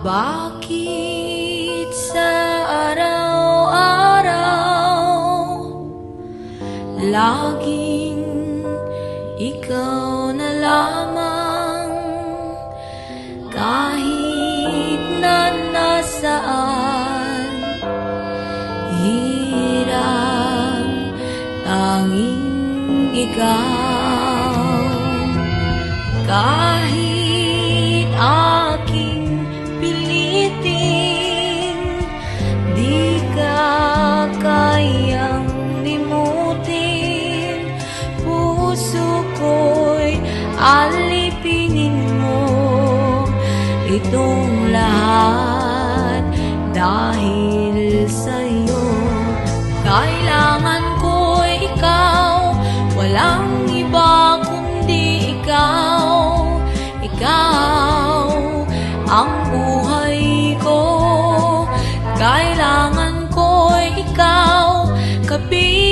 Bakit sa araw-araw laging ikaw na lamang, kahit na nasaan, hirang tanging ikaw. Kahit aking pilitin, di ka kayang limutin. Puso ko'y alipinin mo itong lahat dahil sa'yo. Kailangan ko ikaw, walang iba kundi ikaw. Ikaw ang buhay ko, kailangan ko ikaw, kapiling